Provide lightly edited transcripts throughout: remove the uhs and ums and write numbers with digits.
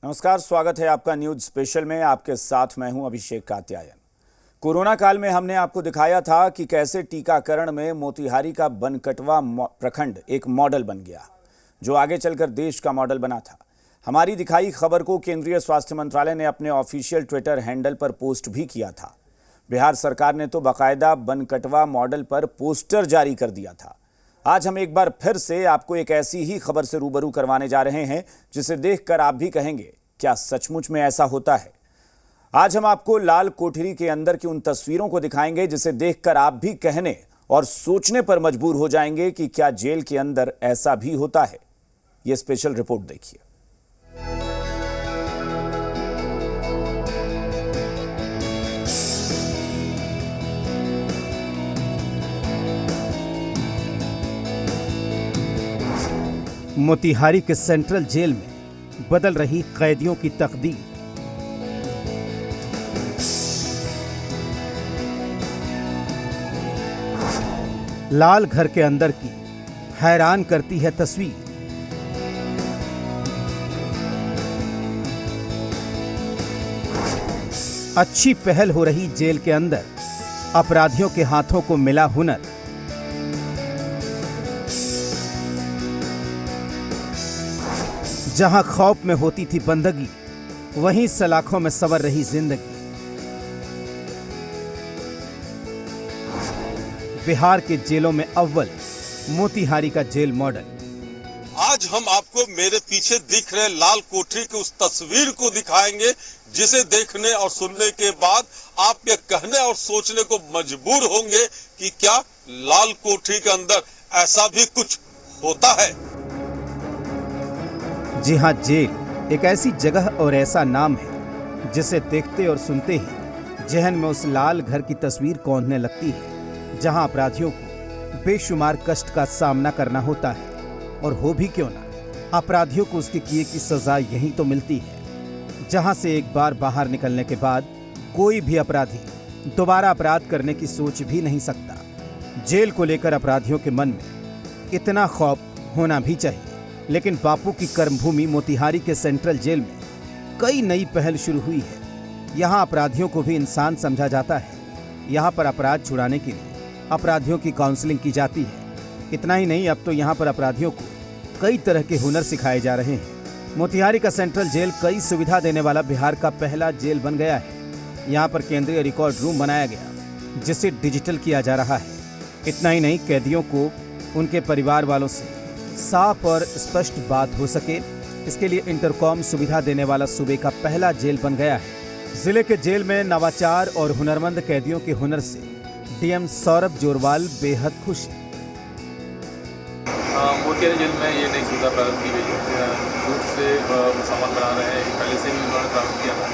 नमस्कार, स्वागत है आपका न्यूज स्पेशल में। आपके साथ मैं हूं अभिषेक कात्यायन। कोरोना काल में हमने आपको दिखाया था कि कैसे टीकाकरण में मोतिहारी का बनकटवा प्रखंड एक मॉडल बन गया, जो आगे चलकर देश का मॉडल बना था। हमारी दिखाई खबर को केंद्रीय स्वास्थ्य मंत्रालय ने अपने ऑफिशियल ट्विटर हैंडल पर पोस्ट भी किया था। बिहार सरकार ने तो बाकायदा बनकटवा मॉडल पर पोस्टर जारी कर दिया था। आज हम एक बार फिर से आपको एक ऐसी ही खबर से रूबरू करवाने जा रहे हैं जिसे देखकर आप भी कहेंगे, क्या सचमुच में ऐसा होता है। आज हम आपको लाल कोठरी के अंदर की उन तस्वीरों को दिखाएंगे जिसे देखकर आप भी कहने और सोचने पर मजबूर हो जाएंगे कि क्या जेल के अंदर ऐसा भी होता है। यह स्पेशल रिपोर्ट देखिए। मोतिहारी के सेंट्रल जेल में बदल रही कैदियों की तकदीर। लाल घर के अंदर की हैरान करती है तस्वीर। अच्छी पहल हो रही जेल के अंदर अपराधियों के हाथों को मिला हुनर। जहां खौफ में होती थी बंदगी, वहीं सलाखों में संवर रही जिंदगी। बिहार के जेलों में अव्वल मोतिहारी का जेल मॉडल। आज हम आपको मेरे पीछे दिख रहे लाल कोठरी की उस तस्वीर को दिखाएंगे जिसे देखने और सुनने के बाद आप ये कहने और सोचने को मजबूर होंगे कि क्या लाल कोठरी के अंदर ऐसा भी कुछ होता है। जी हां, जेल एक ऐसी जगह और ऐसा नाम है जिसे देखते और सुनते ही जहन में उस लाल घर की तस्वीर कौंधने लगती है, जहां अपराधियों को बेशुमार कष्ट का सामना करना होता है। और हो भी क्यों ना, अपराधियों को उसके किए की सजा यहीं तो मिलती है, जहां से एक बार बाहर निकलने के बाद कोई भी अपराधी दोबारा अपराध करने की सोच भी नहीं सकता। जेल को लेकर अपराधियों के मन में इतना खौफ होना भी चाहिए। लेकिन बापू की कर्मभूमि मोतिहारी के सेंट्रल जेल में कई नई पहल शुरू हुई है। यहाँ अपराधियों को भी इंसान समझा जाता है। यहाँ पर अपराध छुड़ाने के लिए अपराधियों की काउंसलिंग की जाती है। इतना ही नहीं, अब तो यहाँ पर अपराधियों को कई तरह के हुनर सिखाए जा रहे हैं। मोतिहारी का सेंट्रल जेल कई सुविधा देने वाला बिहार का पहला जेल बन गया है। यहाँ पर केंद्रीय रिकॉर्ड रूम बनाया गया, जिसे डिजिटल किया जा रहा है। इतना ही नहीं, कैदियों को उनके परिवार वालों से साफ और स्पष्ट बात हो सके, इसके लिए इंटरकॉम सुविधा देने वाला सूबे का पहला जेल बन गया है। जिले के जेल में नवाचार और हुनरमंद कैदियों के हुनर से डीएम सौरभ जोरवाल बेहद खुश हैं। मोतिहारी जेल में ये नई सुविधा प्रारंभ की गई है। दूध से सामान बना रहे हैं, पहले से भी उन्होंने प्रारंभ किया था।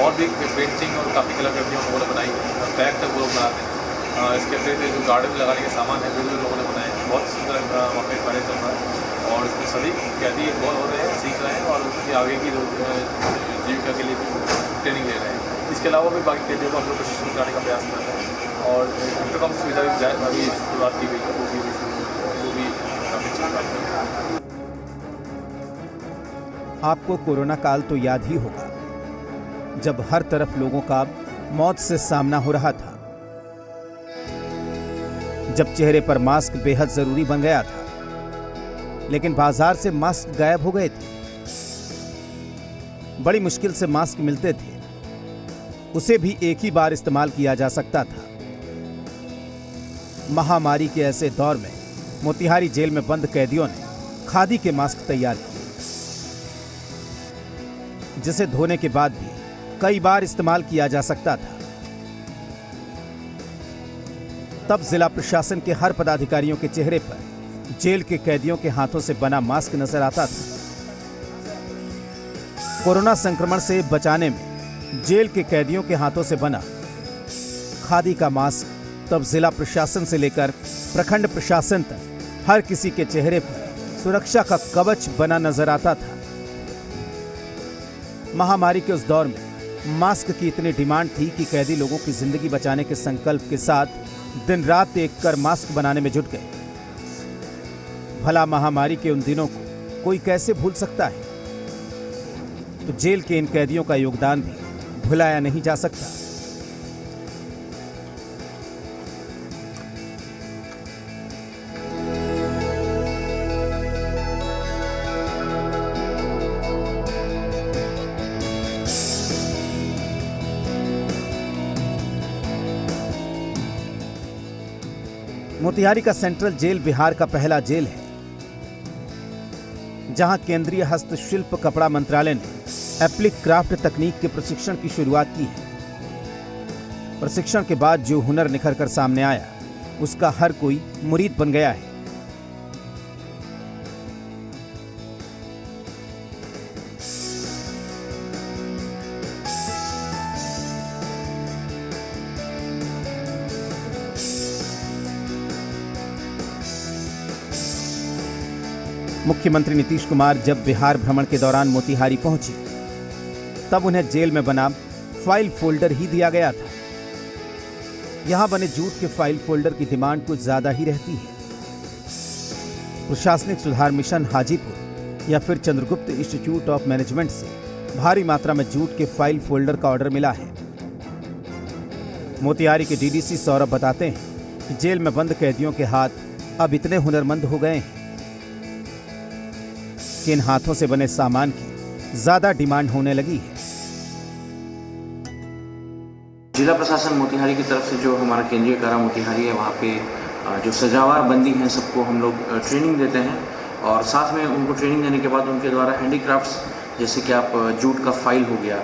और भी पेंटिंग और काफ़ी कलाकृतियाँ उन्होंने बनाई, बैग तक वो लोग बनाते हैं। इसके अतिरिक्त जो गार्डन में लगाने के सामान है, वो भी लोगों ने बनाए। बहुत सुंदर वहाँ पे कार्य चल रहा है और इसमें सभी कैदी इन्वॉल्व हो रहे हैं, सीख रहे हैं और उसकी आगे की जीविका के लिए ट्रेनिंग ले रहे हैं। इसके अलावा भी बाकी कैदियों को हम लोग प्रशिक्षण कराने का प्रयास कर रहे हैं और इंटरकॉम सुविधा भी अभी शुरुआत की गई है, वो भी काफ़ी अच्छी बात है। आपको कोरोना काल तो याद ही होगा, जब हर तरफ लोगों का मौत से सामना हो रहा था, जब चेहरे पर मास्क बेहद जरूरी बन गया था, लेकिन बाजार से मास्क गायब हो गए थे। बड़ी मुश्किल से मास्क मिलते थे, उसे भी एक ही बार इस्तेमाल किया जा सकता था। महामारी के ऐसे दौर में मोतिहारी जेल में बंद कैदियों ने खादी के मास्क तैयार किए, जिसे धोने के बाद भी कई बार इस्तेमाल किया जा सकता था। तब जिला प्रशासन के हर पदाधिकारियों के चेहरे पर जेल के कैदियों के हाथों से बना मास्क नजर आता था। कोरोना संक्रमण से बचाने में जेल के कैदियों के हाथों से बना खादी का मास्क तब जिला प्रशासन से लेकर प्रखंड प्रशासन तक हर किसी के चेहरे पर सुरक्षा का कवच बना नजर आता था। महामारी के उस दौर में मास्क की इतनी डिमांड थी कि कैदी लोगों की जिंदगी बचाने के संकल्प के साथ दिन रात एक कर मास्क बनाने में जुट गए। भला महामारी के उन दिनों को कोई कैसे भूल सकता है। तो जेल के इन कैदियों का योगदान भी भुलाया नहीं जा सकता। मोतिहारी का सेंट्रल जेल बिहार का पहला जेल है जहां केंद्रीय हस्तशिल्प कपड़ा मंत्रालय ने एप्लिक क्राफ्ट तकनीक के प्रशिक्षण की शुरुआत की है। प्रशिक्षण के बाद जो हुनर निखर कर सामने आया उसका हर कोई मुरीद बन गया है। मुख्यमंत्री नीतीश कुमार जब बिहार भ्रमण के दौरान मोतिहारी पहुंचे तब उन्हें जेल में बना फाइल फोल्डर ही दिया गया था। यहां बने जूट के फाइल फोल्डर की डिमांड कुछ ज्यादा ही रहती है। प्रशासनिक सुधार मिशन हाजीपुर या फिर चंद्रगुप्त इंस्टीट्यूट ऑफ मैनेजमेंट से भारी मात्रा में जूट के फाइल फोल्डर का ऑर्डर मिला है। मोतिहारी के डीडीसी सौरभ बताते हैं कि जेल में बंद कैदियों के हाथ अब इतने हुनरमंद हो गए हैं कि इन हाथों से बने सामान की ज्यादा डिमांड होने लगी है। जिला प्रशासन मोतिहारी की तरफ से जो हमारा केंद्रीय कारा मोतिहारी है वहाँ पे जो सजावार बंदी हैं सबको हम लोग ट्रेनिंग देते हैं और साथ में उनको ट्रेनिंग देने के बाद उनके द्वारा हैंडीक्राफ्ट्स जैसे कि आप जूट का फाइल हो गया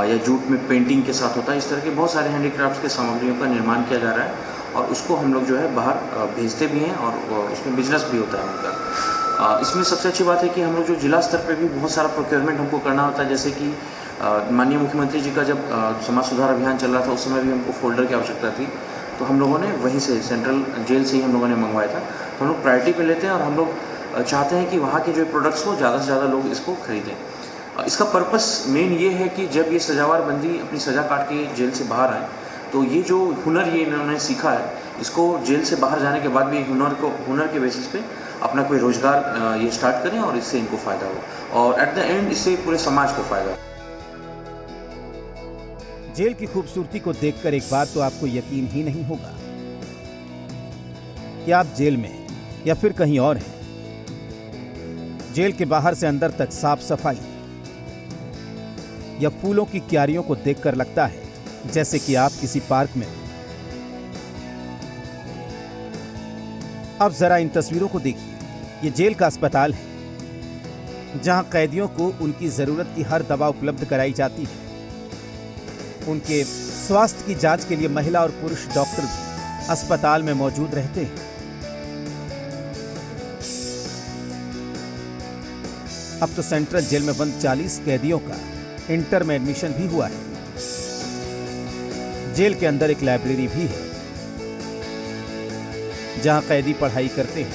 या जूट में पेंटिंग के साथ होता है, इस तरह के बहुत सारे हैंडीक्राफ्ट्स के सामग्रियों का निर्माण किया जा रहा है और उसको हम लोग जो है बाहर भेजते भी हैं और उसमें बिजनेस भी होता है उनका। इसमें सबसे अच्छी बात है कि हम लोग जो जिला स्तर पे भी बहुत सारा प्रोक्योरमेंट हमको करना होता है, जैसे कि माननीय मुख्यमंत्री जी का जब समाज सुधार अभियान चल रहा था उस समय भी हमको फोल्डर की आवश्यकता थी, तो हम लोगों ने वहीं से सेंट्रल जेल से ही हम लोगों ने मंगवाया था। तो हम लोग प्रायोरिटी पे लेते हैं और हम लोग चाहते हैं कि वहाँ के जो प्रोडक्ट्स हो ज़्यादा से ज़्यादा लोग इसको खरीदें। इसका पर्पस मेन ये है कि जब ये सजावार बंदी अपनी सज़ा काट के जेल से बाहर आए तो ये जो हुनर ये इन्होंने सीखा है इसको जेल से बाहर जाने के बाद भी हुनर के बेसिस पे अपना कोई रोजगार ये स्टार्ट करें और इससे इनको फ़ायदा हो और एट द एंड इससे पूरे समाज को फ़ायदा हो। जेल की खूबसूरती को देखकर एक बात तो आपको यकीन ही नहीं होगा कि आप जेल में हैं या फिर कहीं और हैं। जेल के बाहर से अंदर तक साफ सफाई या फूलों की क्यारियों को देखकर लगता है जैसे कि आप किसी पार्क में। अब जरा इन तस्वीरों को देखिए। ये जेल का अस्पताल है जहां कैदियों को उनकी जरूरत की हर दवा उपलब्ध कराई जाती है। उनके स्वास्थ्य की जांच के लिए महिला और पुरुष डॉक्टर भी अस्पताल में मौजूद रहते हैं। अब तो सेंट्रल जेल में बंद 40 कैदियों का इंटर में एडमिशन भी हुआ है। जेल के अंदर एक लाइब्रेरी भी है जहां कैदी पढ़ाई करते हैं।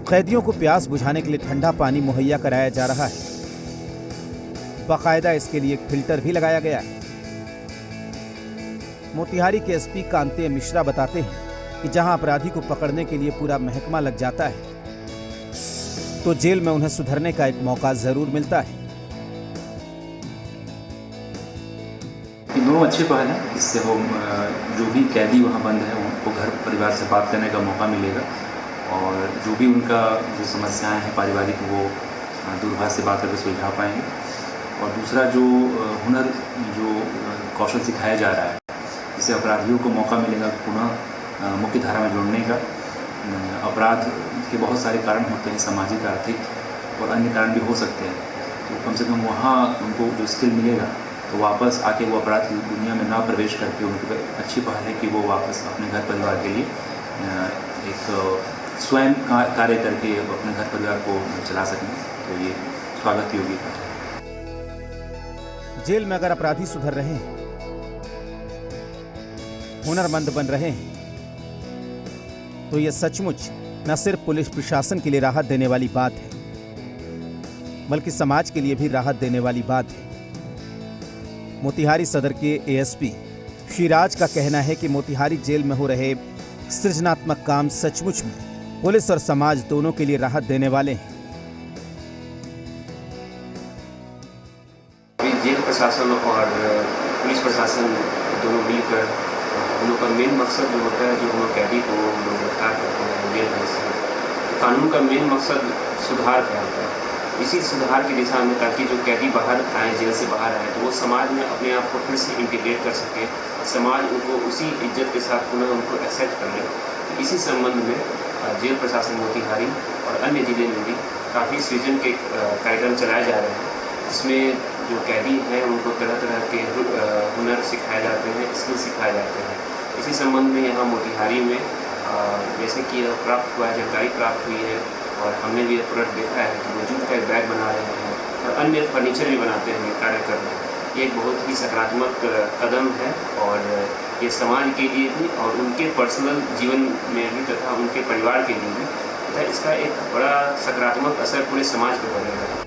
कैदियों को प्यास बुझाने के लिए ठंडा पानी मुहैया कराया जा रहा है। बाकायदा इसके लिए एक फिल्टर भी लगाया गया है। मोतिहारी के एसपी कांते मिश्रा बताते हैं कि जहां अपराधी को पकड़ने के लिए पूरा महकमा लग जाता है तो जेल में उन्हें सुधरने का एक मौका जरूर मिलता है। ये दोनों अच्छी पहल है। इससे वो जो भी कैदी वहाँ बंद है उनको घर परिवार से बात करने का मौका मिलेगा और जो भी उनका जो समस्याएं हैं पारिवारिक वो दूरभाष से बात करके सुलझा पाएंगे। और दूसरा जो हुनर जो कौशल सिखाया जा रहा है इससे अपराधियों को मौका मिलेगा पुनः मुख्य धारा में जोड़ने का। अपराध के बहुत सारे कारण होते हैं, सामाजिक, आर्थिक और अन्य कारण भी हो सकते हैं। तो कम से कम वहाँ उनको जो स्किल मिलेगा तो वापस आके वो अपराध की दुनिया में ना प्रवेश करके उनको अच्छी पहल है कि वो वापस अपने घर परिवार के लिए एक स्वयं कार्य करके अपने घर परिवार को चला सकें। तो ये स्वागत योग्य है। जेल में अगर अपराधी सुधर रहे हैं, हुनरमंद बन रहे हैं तो यह सचमुच न सिर्फ पुलिस प्रशासन के लिए राहत देने वाली बात है बल्कि समाज के लिए भी राहत देने वाली बात है। मोतिहारी सदर के एएसपी श्री राज का कहना है कि मोतिहारी जेल में हो रहे सृजनात्मक काम सचमुच में पुलिस और समाज दोनों के लिए राहत देने वाले हैं। अभी जेल प्रशासन और पुलिस प्रशासन दोनों मिलकर हम लोग का मेन मकसद जो होता है, जो हम लोग कैदी को हम लोग गिरफ्तार करते हैं जेल में से, कानून का मेन मकसद सुधार का होता है। इसी सुधार की दिशा में, ताकि जो कैदी बाहर आए, जेल से बाहर आए, तो वो समाज में अपने आप को फिर से इंटीग्रेट कर सके, समाज उनको उसी इज्जत के साथ पुनः उनको एक्सेप्ट कर ले। तो इसी संबंध में जेल प्रशासन मोतिहारी और अन्य जिले में भी काफ़ी सृजन के कार्यक्रम चलाए जा रहे हैं, जिसमें जो कैदी हैं उनको तरह तरह के हुनर सिखाए जाते हैं, स्किल सिखाए जाते हैं। इसी संबंध में यहाँ मोतिहारी में जैसे कि प्राप्त हुआ है, जानकारी प्राप्त हुई है और हमने भी प्रोडक्ट देखा है कि वो जूट का एक बैग बना रहे हैं और अन्य फर्नीचर भी बनाते हैं, कार्य कर रहे हैं। ये एक बहुत ही सकारात्मक कदम है और ये समाज के लिए भी और उनके पर्सनल जीवन में भी तथा उनके परिवार के लिए भी तथा इसका एक बड़ा सकारात्मक असर पूरे समाज पर पड़ेगा।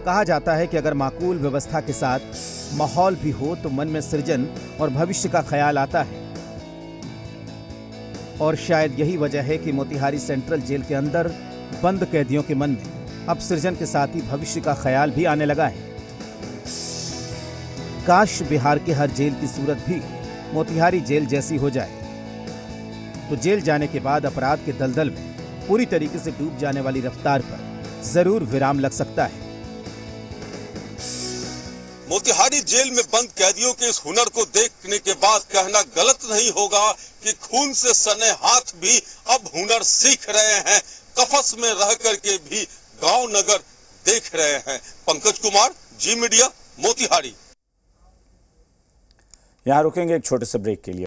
कहा जाता है कि अगर माकूल व्यवस्था के साथ माहौल भी हो तो मन में सृजन और भविष्य का ख्याल आता है, और शायद यही वजह है कि मोतिहारी सेंट्रल जेल के अंदर बंद कैदियों के मन में अब सृजन के साथ ही भविष्य का ख्याल भी आने लगा है। काश बिहार के हर जेल की सूरत भी मोतिहारी जेल जैसी हो जाए, तो जेल जाने के बाद अपराध के दलदल में पूरी तरीके से डूब जाने वाली रफ्तार पर जरूर विराम लग सकता है। मोतिहारी जेल में बंद कैदियों के इस हुनर को देखने के बाद कहना गलत नहीं होगा कि खून से सने हाथ भी अब हुनर सीख रहे हैं, कफस में रह करके भी गांव नगर देख रहे हैं। पंकज कुमार, जी मीडिया, मोतिहारी। यहाँ रुकेंगे एक छोटे से ब्रेक के लिए।